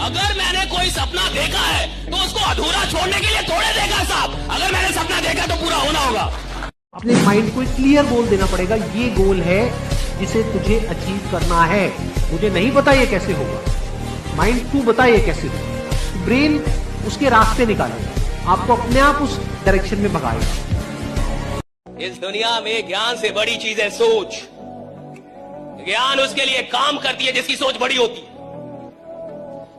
अगर मैंने कोई सपना देखा है तो उसको अधूरा छोड़ने के लिए थोड़े देखा साहब। अगर मैंने सपना देखा तो पूरा होना होगा। अपने माइंड को क्लियर गोल देना पड़ेगा, ये गोल है जिसे तुझे अचीव करना है। मुझे नहीं पता ये कैसे होगा, माइंड तू बता ये कैसे होगा। ब्रेन उसके रास्ते निकालेगा, आपको अपने आप उस डायरेक्शन में भगाएगा। इस दुनिया में ज्ञान से बड़ी चीज है सोच। ज्ञान उसके लिए काम करती है जिसकी सोच बड़ी होती है।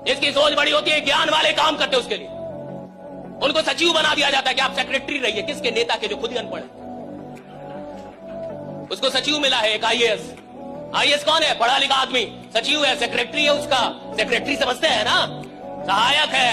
जिसकी सोच बड़ी होती है, ज्ञान वाले काम करते हैं उसके लिए। उनको सचिव बना दिया जाता है कि आप सेक्रेटरी रहिए। किसके? नेता के, जो खुद ही अनपढ़ है। उसको सचिव मिला है एक आईएएस। आईएएस कौन है? पढ़ा लिखा आदमी। सचिव है, सेक्रेटरी है उसका। सेक्रेटरी समझते हैं ना, सहायक है।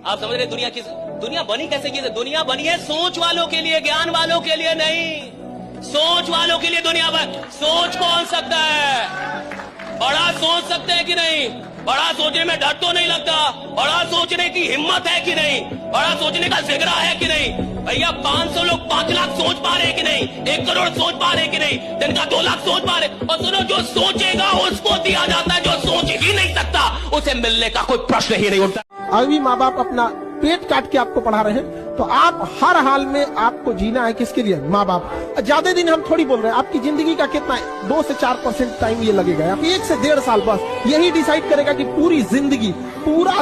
आप समझ रहे दुनिया बनी कैसे की? दुनिया बनी है सोच वालों के लिए, ज्ञान वालों के लिए नहीं। सोच वालों के लिए दुनिया बन। सोच कौन सकता है? बड़ा सोच सकते हैं कि नहीं? बड़ा सोचने में डर तो नहीं लगता? बड़ा सोचने की हिम्मत है कि नहीं? बड़ा सोचने का जिगरा है कि नहीं? भैया 500 लोग 5 लाख सोच पा रहे हैं कि नहीं? 1 करोड़ सोच पा रहे हैं कि नहीं? दिन का 2 लाख सोच पा रहे। और सुनो, जो सोचेगा उसको दिया जाता है, जो सोच ही नहीं सकता उसे मिलने का कोई प्रश्न ही नहीं उठता। अभी माँ बाप अपना पेट काट के आपको पढ़ा रहे हैं, तो आप हर हाल में आपको जीना है किसके लिए? माँ बाप। ज्यादा दिन हम थोड़ी बोल रहे हैं, आपकी जिंदगी का कितना 2 से 4% टाइम ये लगेगा। आप 1 से 1.5 साल बस यही डिसाइड करेगा कि पूरी जिंदगी, पूरा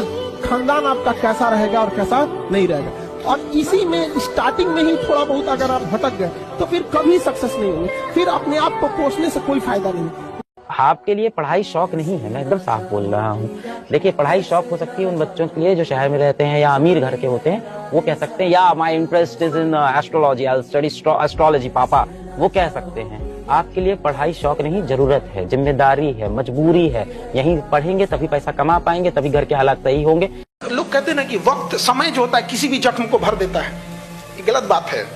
खानदान आपका कैसा रहेगा और कैसा नहीं रहेगा। और इसी में स्टार्टिंग में ही थोड़ा बहुत अगर आप भटक गए तो फिर कभी सक्सेस नहीं होंगे। फिर अपने आप को कोसने से कोई फायदा नहीं। आपके लिए पढ़ाई शौक नहीं है, मैं एकदम साफ बोल रहा हूँ। देखिए, पढ़ाई शौक हो सकती है उन बच्चों के लिए जो शहर में रहते हैं या अमीर घर के होते हैं। वो कह सकते हैं या my interest is in astrology, I study astrology पापा, वो कह सकते हैं। आपके लिए पढ़ाई शौक नहीं, जरूरत है, जिम्मेदारी है, मजबूरी है। यहीं पढ़ेंगे तभी पैसा कमा पाएंगे, तभी घर के हालात सही होंगे। लोग कहते हैं ना कि वक्त, समय जो होता है किसी भी जख्म को भर देता है। ये गलत बात है।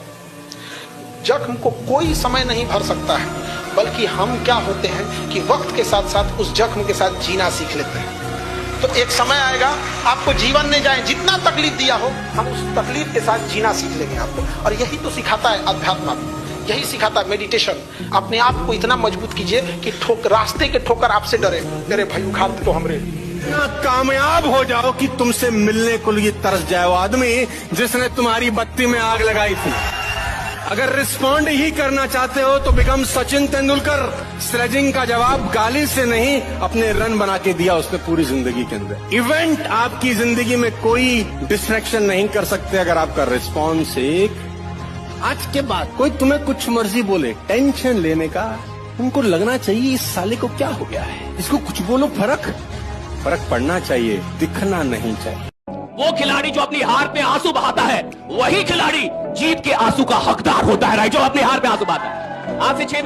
जख्म को कोई समय नहीं भर सकता है, बल्कि हम क्या होते हैं कि वक्त के साथ साथ उस जख्म के साथ जीना सीख लेते हैं। तो एक समय आएगा, आपको जीवन ने जाए जितना तकलीफ दिया हो, हम उस तकलीफ के साथ जीना सीख लेंगे आपको। और यही तो सिखाता है अध्यात्म, यही सिखाता है मेडिटेशन। अपने आप को इतना मजबूत कीजिए कि रास्ते के ठोकर आपसे डरे। मेरे भाई उखाड़ तो हमरे कामयाब हो जाओ कि तुमसे मिलने को लिए तरस जाए वो आदमी जिसने तुम्हारी बत्ती में आग लगाई थी। अगर रिस्पॉन्ड ही करना चाहते हो तो बिकम सचिन तेंदुलकर। स्लेजिंग का जवाब गाली से नहीं, अपने रन बना के दिया उसने पूरी जिंदगी के अंदर। इवेंट आपकी जिंदगी में कोई डिस्ट्रैक्शन नहीं कर सकते अगर आपका रिस्पॉन्स एक। आज के बाद कोई तुम्हें कुछ मर्जी बोले, टेंशन लेने का उनको लगना चाहिए इस साले को क्या हो गया है, इसको कुछ बोलो, फर्क पड़ना चाहिए, दिखना नहीं चाहिए। वो खिलाड़ी जो अपनी हार पे आंसू बहाता है, वही खिलाड़ी जीत के आंसू का हकदार होता है। जो अपनी हार पे आंसू बहाता है। आज से 6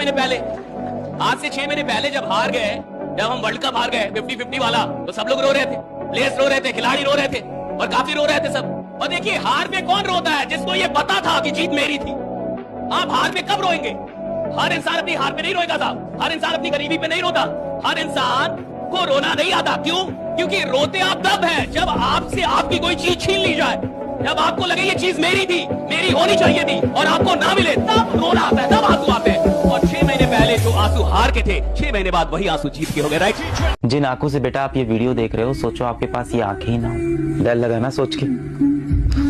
महीने पहले जब हार गए, जब हम वर्ल्ड कप हार गए 50-50 वाला, तो सब लोग रो रहे थे, प्लेयर्स रो रहे थे, खिलाड़ी रो रहे थे और काफी रो रहे थे सब। और देखिए, हार पे कौन रोता है? जिसको ये पता था कि जीत मेरी थी। आप हार पे कब रोएंगे? हर इंसान अपनी हार पे नहीं रोएगा साहब। हर इंसान अपनी गरीबी पे नहीं रोता। हर इंसान को रोना नहीं आता। क्यों? क्योंकि रोते आप तब है जब आपसे आपकी कोई चीज छीन ली जाए, जब आपको लगे ये चीज मेरी थी, मेरी होनी चाहिए थी, और आपको ना मिले, तब रोना आता है, तब आंसू आते हैं। और 6 महीने पहले जो आंसू हार के थे, 6 महीने बाद वही आंसू जीत के हो गए। राइट? जिन आंखों से बेटा आप ये वीडियो देख रहे हो, सोचो आपके पास ये आंखें ही ना हो। डर लगा ना सोच के?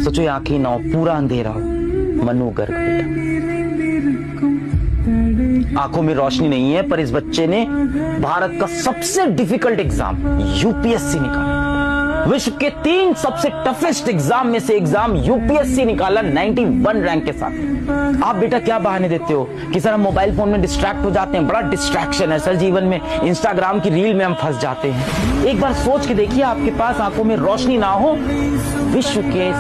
सोचो ये आंखें ही ना हो, पूरा अंधेरा हो। मनु गर्ग बेटा, आंखों में रोशनी नहीं है, पर इस बच्चे ने भारत का सबसे डिफिकल्ट एग्जाम यूपीएससी निकाला। विश्व के 3 सबसे टफेस्ट एग्जाम में से एग्जाम यूपीएससी निकाला 91 रैंक के साथ। आप बेटा क्या बहाने देते हो कि सर हम मोबाइल फोन में डिस्ट्रैक्ट हो जाते हैं। बड़ा डिस्ट्रैक्शन है सर जीवन में, इंस्टाग्राम की रील में हम फंस जाते हैं। एक बार सोच के देखिए, आपके पास आंखों में रोशनी ना हो, विश्व के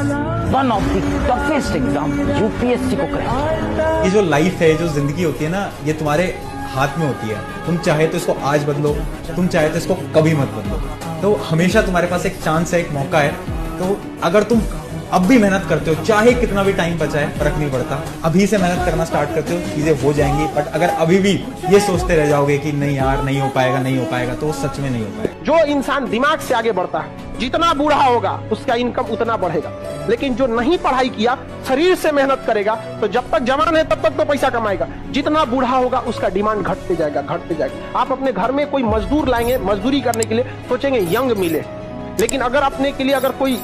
one of the toughest exam UPSC को क्रैक। ये जो लाइफ है, जो जिंदगी होती है ना, ये तुम्हारे हाथ में होती है। तुम चाहे तो इसको आज बदलो, तुम चाहे तो इसको कभी मत बदलो। तो हमेशा तुम्हारे पास एक चांस है, एक मौका है। तो अगर तुम अब भी मेहनत करते हो, चाहे कितना भी टाइम बचा है, फर्क नहीं पड़ता। अभी से मेहनत करना स्टार्ट करते हो, चीजें हो जाएंगी। बट अगर अभी भी ये सोचते रह जाओगे कि नहीं यार नहीं हो पाएगा, तो सच में नहीं हो पाएगा। जो इंसान दिमाग से आगे बढ़ता है, जितना बूढ़ा होगा उसका इनकम उतना बढ़ेगा। लेकिन जो नहीं पढ़ाई किया, शरीर से मेहनत करेगा तो जब तक जवान है तब तक तो पैसा कमाएगा, जितना बूढ़ा होगा उसका डिमांड घटते जाएगा। आप अपने घर में कोई मजदूर लाएंगे मजदूरी करने के लिए, सोचेंगे यंग मिले, लेकिन अगर अपने के लिए अगर कोई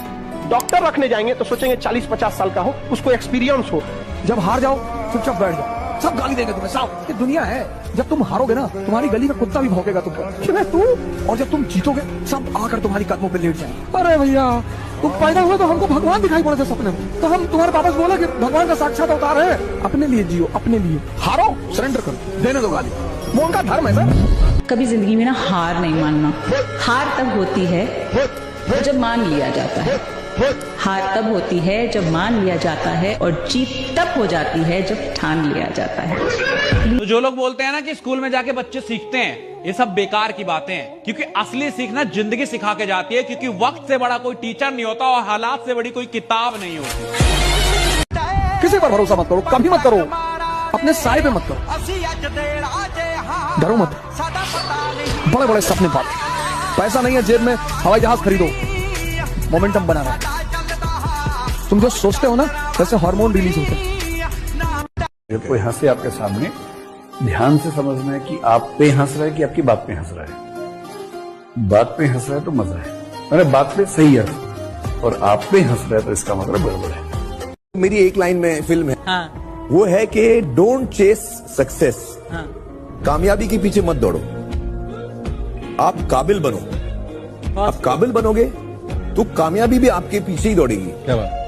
डॉक्टर रखने जाएंगे तो सोचेंगे 40-50 साल का हो, उसको एक्सपीरियंस हो। जब हार जाओ चुपचाप बैठ जाओ, सब गाली देंगे तुम्हें, सब। ये दुनिया है, जब तुम हारोगे ना तुम्हारी गली का कुत्ता भी भौंकेगा तुम पर, तू। और जब तुम जीतोगे सब आकर तुम्हारी कदमों पे लेट जाएंगे। अरे भैया तुम पैदा हुए तो हमको भगवान दिखाई पड़े थे सपने में, तो हम तुम्हारे पापा से बोला कि भगवान का साक्षात अवतार है। अपने लिए जियो, अपने लिए हारो, सरेंडर करो, देने दो गाली, वो उनका धर्म है सर। कभी जिंदगी में ना हार नहीं मानना। हार तब होती है जब मान लिया जाता है, हार तब होती है जब मान लिया जाता है, और जीत तब हो जाती है जब ठान लिया जाता है। तो जो लोग बोलते हैं ना कि स्कूल में जाके बच्चे सीखते हैं, ये सब बेकार की बातें हैं, क्योंकि असली सीखना जिंदगी सिखा के जाती है, क्योंकि वक्त से बड़ा कोई टीचर नहीं होता और हालात से बड़ी कोई किताब नहीं होती। किसी पर भरोसा मत करो, कभी मत करो, अपने साए पे मत करो, डरो मत, बड़े बड़े सपने पालो। पैसा नहीं है जेब में, हवाई जहाज खरीदो, मोमेंटम बनाना है। तुम जो सोचते हो ना वैसे हार्मोन रिलीज होते हैं। कोई हंसे आपके सामने, ध्यान से समझना है कि आप पे हंस रहा है कि आपकी बात पे हंस रहा है। बात पे हंस रहा है तो मजा है, मैंने बात पे सही है, और आप पे हंस रहा है तो इसका मतलब गड़बड़ है। मेरी एक लाइन में फिल्म है, हाँ। वो है कि डोंट चेस सक्सेस, कामयाबी के पीछे मत दौड़ो, आप काबिल बनो। आप काबिल बनोगे तो कामयाबी भी आपके पीछे ही दौड़ेगी। क्या बात?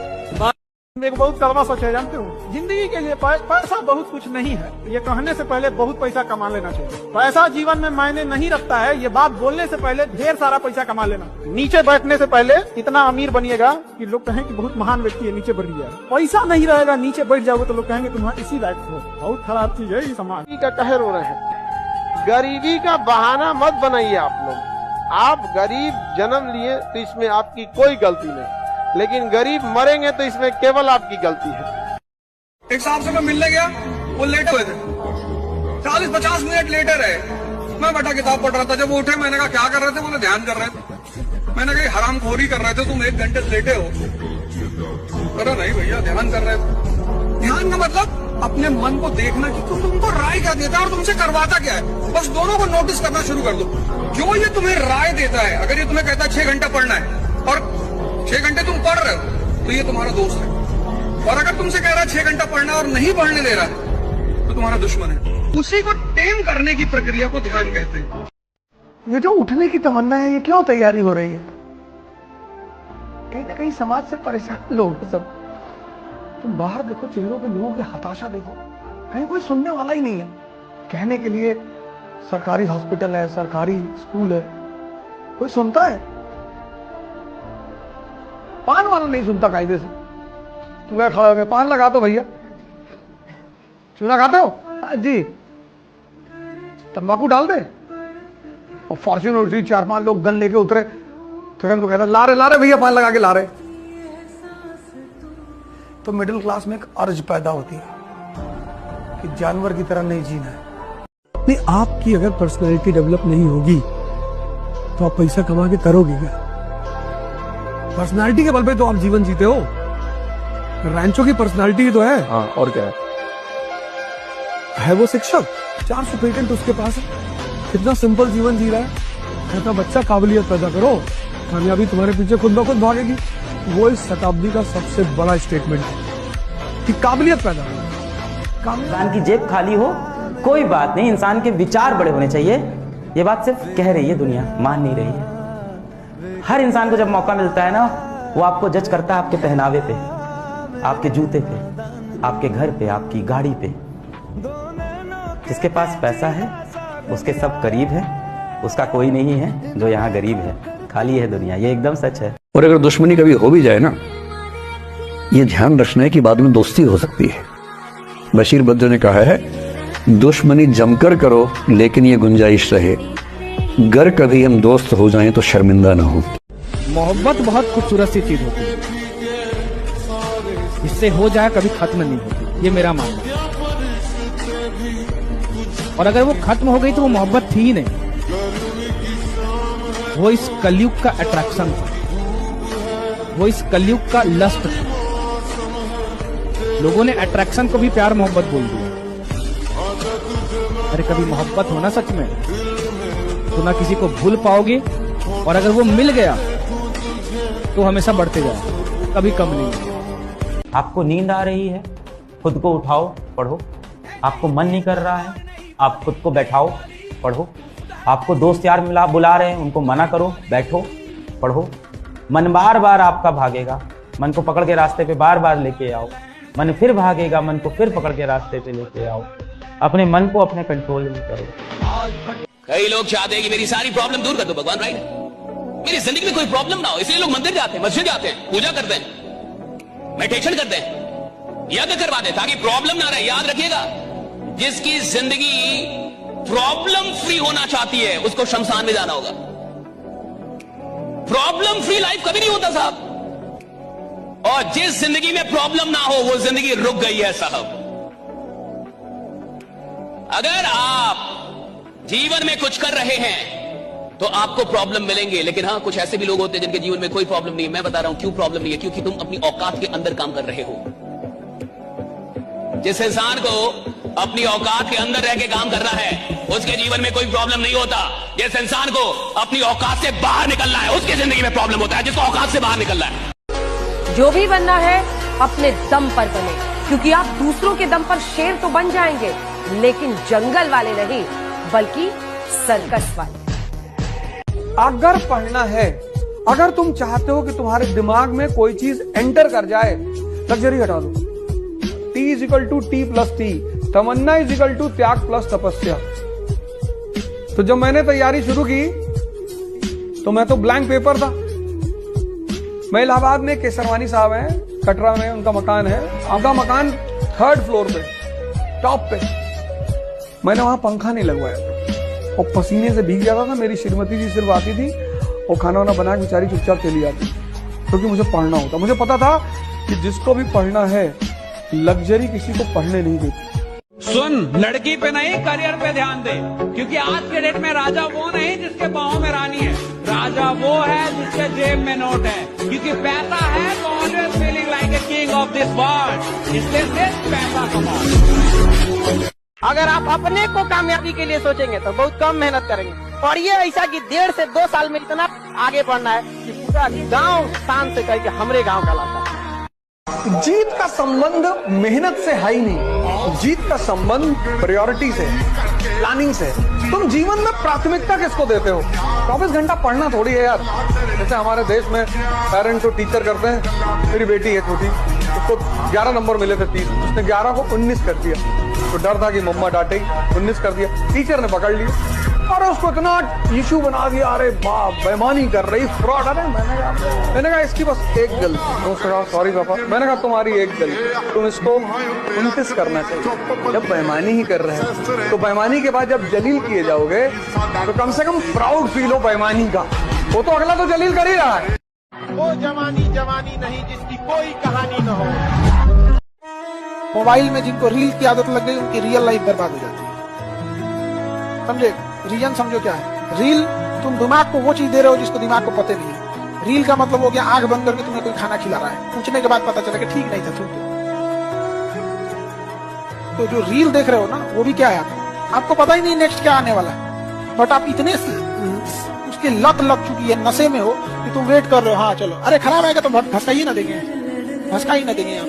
एक बहुत कड़वा सच है, जानते हो, जिंदगी के लिए पैसा बहुत कुछ नहीं है, ये कहने से पहले बहुत पैसा कमा लेना चाहिए। पैसा जीवन में मायने नहीं रखता है, ये बात बोलने से पहले ढेर सारा पैसा कमा लेना। नीचे बैठने से पहले इतना अमीर बनिएगा कि लोग कहें कि बहुत महान व्यक्ति है, नीचे बैठ गया। पैसा नहीं रहेगा, नीचे बैठ जाओगे तो लोग कहेंगे तुम्हारा इसी लायक हो। बहुत खराब चीज है ये समाज का। कहर हो रहे हैं, गरीबी का बहाना मत बनाइए आप लोग। आप गरीब जन्म लिए तो इसमें आपकी कोई गलती नहीं, लेकिन गरीब मरेंगे तो इसमें केवल आपकी गलती है। एक साहब से मैं मिलने गया, वो लेटे हुए थे, 40-50 मिनट लेटे रहे। मैं बैठा किताब पढ़ रहा था, जब वो उठे मैंने कहा क्या कर रहे थे, बोले ध्यान कर रहे थे। मैंने कहा हरामखोरी कर रहे थे तुम, 1 घंटे लेटे हो। अरे नहीं भैया ध्यान कर रहे थे। ध्यान का मतलब अपने मन को देखना कि तुमको राय क्या देता है और तुमसे करवाता क्या है, बस दोनों को नोटिस करना शुरू कर दो। जो ये तुम्हें राय देता है, अगर ये तुम्हें कहता है 6 घंटा पढ़ना है और 6 घंटे तुम पढ़ रहे हो तो ये तुम्हारा दोस्त है, और अगर तुमसे कह रहा है 6 घंटा पढ़ना और नहीं पढ़ने दे रहा है तो तुम्हारा दुश्मन है। उसी को टेम करने की प्रक्रिया को ध्यान कहते हैं। ये जो उठने की तमन्ना है, ये क्यों तैयारी हो रही है? कहीं ना कहीं समाज से परेशान लोग सब। तुम बाहर देखो, चेहरों पे लोगों की हताशा देखो, कहीं कोई सुनने वाला ही नहीं है। कहने के लिए सरकारी हॉस्पिटल है, सरकारी स्कूल है, कोई सुनता है? पान वाला नहीं सुनता कायदे से। तुम क्या खड़ा हो गए, पान लगा दो भैया। चूना खाते हो? हाँ जी। तंबाकू डाल दे। और फॉर्च्यूनर उठी, 4-5 लोग गन लेके उतरे, तुरंत तो कहता ला रहे भैया, पान लगा के ला रहे। तो मिडिल क्लास में एक अर्ज पैदा होती है कि जानवर की तरह नहीं जीना है। नहीं, आपकी अगर पर्सनैलिटी डेवलप नहीं होगी तो आप पैसा कमा के करोगे क्या? पर्सनैलिटी के बल पे तो आप जीवन जीते हो। रैंचो की पर्सनैलिटी तो है। हाँ, और क्या है वो शिक्षक, 400 पेटेंट उसके पास है, कितना सिंपल जीवन जी रहा है। कहता बच्चा काबिलियत पैदा करो, कामयाबी तुम्हारे पीछे खुद ब खुद भागेगी। वो इस शताब्दी का सबसे बड़ा स्टेटमेंट है कि काबिलियत पैदा करो। इंसान की जेब खाली हो कोई बात नहीं, इंसान के विचार बड़े होने चाहिए। ये बात सिर्फ कह रही है दुनिया, मान नहीं रही है। हर इंसान को जब मौका मिलता है ना, वो आपको जज करता है आपके पहनावे पे, आपके जूते पे, आपके घर पे, आपकी गाड़ी पे। जिसके पास पैसा है उसके सब करीब है, उसका कोई नहीं है जो यहाँ गरीब है। खाली है दुनिया, ये एकदम सच है। और अगर दुश्मनी कभी हो भी जाए ना, ये ध्यान रखना है कि बाद में दोस्ती हो सकती है। बशीर बद्र ने कहा है, दुश्मनी जमकर करो लेकिन ये गुंजाइश रहे, गर कभी हम दोस्त हो जाएं तो शर्मिंदा ना हो। मोहब्बत बहुत खूबसूरत सी चीज होती है, इससे हो जाए कभी खत्म नहीं होती, ये मेरा मानना है। और अगर वो खत्म हो गई तो वो मोहब्बत थी ही नहीं, वो इस कलयुग का अट्रैक्शन था, वो इस कलयुग का लस्ट था। लोगों ने अट्रैक्शन को भी प्यार मोहब्बत बोल दिया। अरे कभी मोहब्बत हो ना सच में, तो ना किसी को भूल पाओगे, और अगर वो मिल गया तो हमेशा बढ़ते जाओ, कभी कम नहीं। आपको नींद आ रही है, खुद को उठाओ, पढ़ो। आपको मन नहीं कर रहा है, आप खुद को बैठाओ, पढ़ो। आपको दोस्त यार मिला बुला रहे हैं, उनको मना करो, बैठो, पढ़ो। मन बार बार आपका भागेगा, मन को पकड़ के रास्ते पे बार बार लेके आओ। मन फिर भागेगा, मन को फिर पकड़ के रास्ते पे लेके आओ। अपने मन को अपने कंट्रोल में करो। कई लोग चाहते हैं कि मेरी सारी प्रॉब्लम दूर कर दो भगवान, राइट? मेरी जिंदगी में कोई प्रॉब्लम ना हो, इसलिए लोग मंदिर जाते हैं, मस्जिद जाते हैं, पूजा करते हैं, मेडिटेशन करते हैं, यज्ञ करवाते हैं ताकि प्रॉब्लम ना रहे। याद रखिएगा, जिसकी जिंदगी प्रॉब्लम फ्री होना चाहती है उसको शमशान में जाना होगा। प्रॉब्लम फ्री लाइफ कभी नहीं होता साहब, और जिस जिंदगी में प्रॉब्लम ना हो वो जिंदगी रुक गई है साहब। अगर आप जीवन में कुछ कर रहे हैं तो आपको प्रॉब्लम मिलेंगे, लेकिन हाँ कुछ ऐसे भी लोग होते हैं जिनके जीवन में कोई प्रॉब्लम नहीं है। मैं बता रहा हूं क्यों प्रॉब्लम नहीं है, क्योंकि तुम अपनी औकात के अंदर काम कर रहे हो। जिस इंसान को अपनी औकात के अंदर रह के काम करना है उसके जीवन में कोई प्रॉब्लम नहीं होता। जिस इंसान को अपनी औकात से बाहर निकलना है उसकी जिंदगी में प्रॉब्लम होता है, जिसको औकात से बाहर निकलना है। जो भी बनना है अपने दम पर बने, क्योंकि आप दूसरों के दम पर शेर तो बन जाएंगे, लेकिन जंगल वाले नहीं, बल्कि सर्कस वाले। अगर पढ़ना है, अगर तुम चाहते हो कि तुम्हारे दिमाग में कोई चीज एंटर कर जाए, लग्जरी हटा दो। T=T+T, तमन्ना = त्याग प्लस तपस्या। तो जब मैंने तैयारी शुरू की तो मैं तो ब्लैंक पेपर था। मैं इलाहाबाद में केसरवानी साहब हैं, कटरा में उनका मकान है। उनका मकान 3rd फ्लोर पे, टॉप पे। मैंने वहां पंखा नहीं लगवाया और पसीने से भीग जाता था। मेरी श्रीमती जी सिर्फ आती थी और खाना वाना बना के बेचारी चुपचाप चली जाती, क्योंकि मुझे पढ़ना होता। मुझे पता था कि जिसको भी पढ़ना है, लग्जरी किसी को पढ़ने नहीं देती। सुन, लड़की पे नहीं करियर पे ध्यान दे, क्योंकि आज के डेट में राजा वो नहीं जिसके पाँव में रानी है, राजा वो है जिसके जेब में नोट है। क्योंकि पैसा है तो always feeling like a king of this world, इसलिए सिर्फ पैसा कमाओ। अगर आप अपने को कामयाबी के लिए सोचेंगे तो बहुत कम मेहनत करेंगे, और ये ऐसा कि 1.5 से 2 साल में इतना आगे बढ़ना है कि पूरा गांव शान से कहे कि हमरे गांव का लाता है। जीत का संबंध मेहनत से है ही नहीं, जीत का संबंध प्रायोरिटी से, प्लानिंग से। तुम जीवन में प्राथमिकता किसको देते हो? 24 घंटा पढ़ना थोड़ी है यार। जैसे हमारे देश में पेरेंट तो टीचर करते हैं। मेरी बेटी है छोटी, उसको 11 नंबर मिले थे 30, उसने 11 को 19 कर दिया। तो डर था कि मम्मा डांटेगी, 19 कर दिया। टीचर ने पकड़ लिया और उसको इतना इशू बना दिया, अरे बाप बेईमानी कर रही, फ्रॉड। अरे मैंने कहा इसकी बस एक गलती। उसने कहा सॉरी पापा। मैंने कहा तुम्हारी एक गलती, तुम इसको 29 करना चाहिए। जब बेईमानी ही कर रहे हैं तो बेईमानी के बाद जब जलील किए जाओगे तो कम से कम प्राउड फील हो बेईमानी का। वो तो अगला तो जलील कर ही रहा है। वो जवानी जवानी नहीं जिसकी कोई कहानी न हो। मोबाइल में जिनको रील की आदत लग गई उनकी रियल लाइफ बर्बाद हो जाती है। समझे? रीजन समझो क्या है। रील, तुम दिमाग को वो चीज दे रहे हो जिसको दिमाग को पता नहीं है। रील का मतलब हो गया आंख बंद करके तुम्हें कोई खाना खिला रहा है, पूछने के बाद पता चला कि ठीक नहीं था, थूक दो। तो जो रील देख रहे हो ना, वो भी क्या है, आपको पता ही नहीं नेक्स्ट क्या आने वाला है, बट आप इतने उसकी लत लग चुकी है, नशे में हो कि तुम वेट कर रहे हो। हाँ चलो, अरे खराब आएगा तो धक्का ही ना देंगे, धक्का ही ना देंगे आप।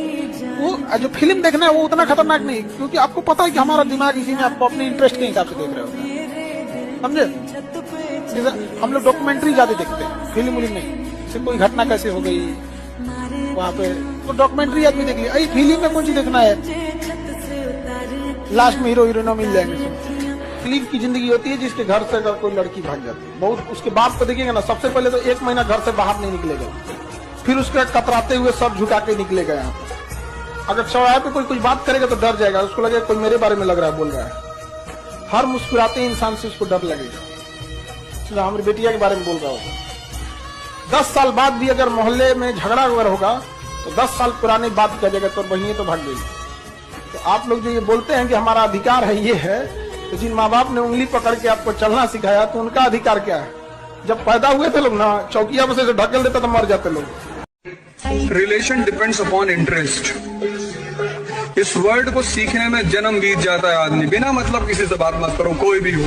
वो जो फिल्म देखना है वो उतना खतरनाक नहीं, क्योंकि आपको पता है कि हमारा दिमाग इसी में, आपको अपने इंटरेस्ट के हिसाब से देख रहे हो। समझे? हम लोग डॉक्यूमेंट्री ज्यादा देखते हैं, फिल्म नहीं। जैसे कोई घटना कैसे हो गई वहां पे, तो डॉक्यूमेंट्री आदमी देख लिया। अरे फिल्म में कौन सी देखना है, लास्ट में हीरो हीरोइन मिल जाएंगे। फिल्म की जिंदगी होती है जिसके घर से अगर कोई लड़की भाग जाती है, बहुत उसके बाप को देखिएगा ना, सबसे पहले तो 1 महीना घर से बाहर नहीं निकलेगा, फिर उसके कतराते हुए सब झुका के निकलेगा। यहाँ अगर चौराहे पे कोई कुछ बात करेगा तो डर जाएगा, उसको लगेगा कोई मेरे बारे में लग रहा है, बोल रहा है। हर मुस्कुराते इंसान से उसको डर लगेगा। हमारी बेटिया के बारे में बोल रहा होगा, 10 साल बाद भी अगर मोहल्ले में झगड़ा वगैरह होगा तो 10 साल पुरानी बात कह जाएगा, तो बहनी तो भाग गई। तो आप लोग जो ये बोलते हैं कि हमारा अधिकार है, ये है, तो जिन माँ बाप ने उंगली पकड़ के आपको चलना सिखाया, तो उनका अधिकार क्या है? जब पैदा हुए थे लोग ना, चौकिया में से ढकेल देता तो मर जाते लोग। Relation depends upon interest. इस वर्ड को सीखने में जन्म बीत जाता है आदमी। बिना मतलब किसी से बात मत करो, कोई भी हो।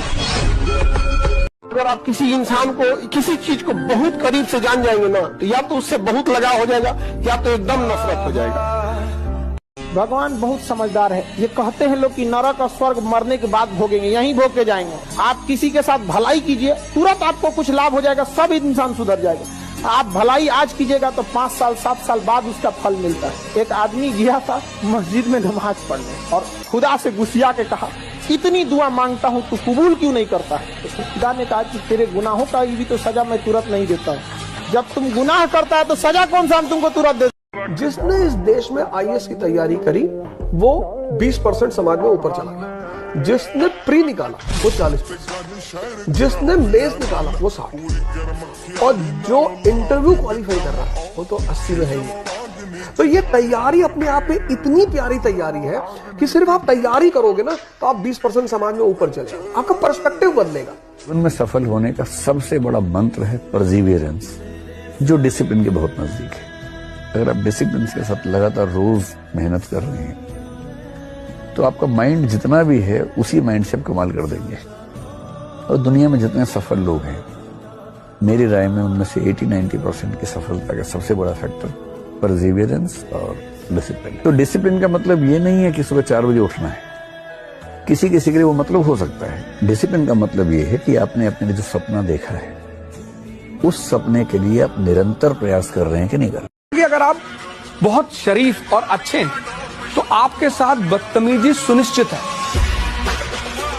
अगर आप किसी इंसान को, किसी चीज को बहुत करीब से जान जाएंगे ना, तो या तो उससे बहुत लगाव हो जाएगा या तो एकदम नफरत हो जाएगा। भगवान बहुत समझदार है। ये कहते हैं लोग कि नरक और स्वर्ग मरने के बाद भोगेंगे, यहीं भोग के जाएंगे। आप किसी के साथ भलाई कीजिए, तुरंत आपको कुछ लाभ हो जाएगा, सब इंसान सुधर जाएगा। आप भलाई आज कीजिएगा तो 5 साल 7 साल बाद उसका फल मिलता है। एक आदमी गया था मस्जिद में नमाज पढ़ने और खुदा से गुस्सिया के कहा, इतनी दुआ मांगता हूँ, तू कबूल क्यों नहीं करता है? तो खुदा ने कहा कि तेरे गुनाहों का भी तो सजा मैं तुरंत नहीं देता हूँ। जब तुम गुनाह करता है तो सजा कौन सा हम तुमको तुरंत दे? जिसने इस देश में आईएएस की तैयारी करी वो 20% समाज में ऊपर चला गया। जिसने प्री निकाला वो 40%, जिसने मेंस निकाला वो 60%, और जो इंटरव्यू क्वालिफाई कर रहा है वो तो 80 में है ही। तो ये तैयारी अपने आप में इतनी प्यारी तैयारी है कि सिर्फ आप तैयारी करोगे ना तो आप 20% समाज में ऊपर चले, आपका पर्सपेक्टिव बदलेगा। जीवन में सफल होने का सबसे बड़ा मंत्र है परसिवियरेंस, जो डिसिप्लिन के बहुत नजदीक है। अगर आप डिसिप्लिन के साथ लगातार रोज मेहनत कर रहे हैं तो आपका माइंड जितना भी है उसी माइंड से आप कमाल कर देंगे। और दुनिया में जितने सफल लोग हैं, मेरी राय में उनमें से 80-90% की सफलता का सबसे बड़ा फैक्टर परसिवियरेंस और डिसिप्लिन। तो डिसिप्लिन का मतलब ये नहीं है कि सुबह 4 बजे उठना है, किसी किसी के लिए वो मतलब हो सकता है। डिसिप्लिन का मतलब ये है कि आपने अपने लिए जो सपना देखा है उस सपने के लिए आप निरंतर प्रयास कर रहे हैं कि नहीं कर रहे। अगर आप बहुत शरीफ और अच्छे हैं तो आपके साथ बदतमीजी सुनिश्चित है।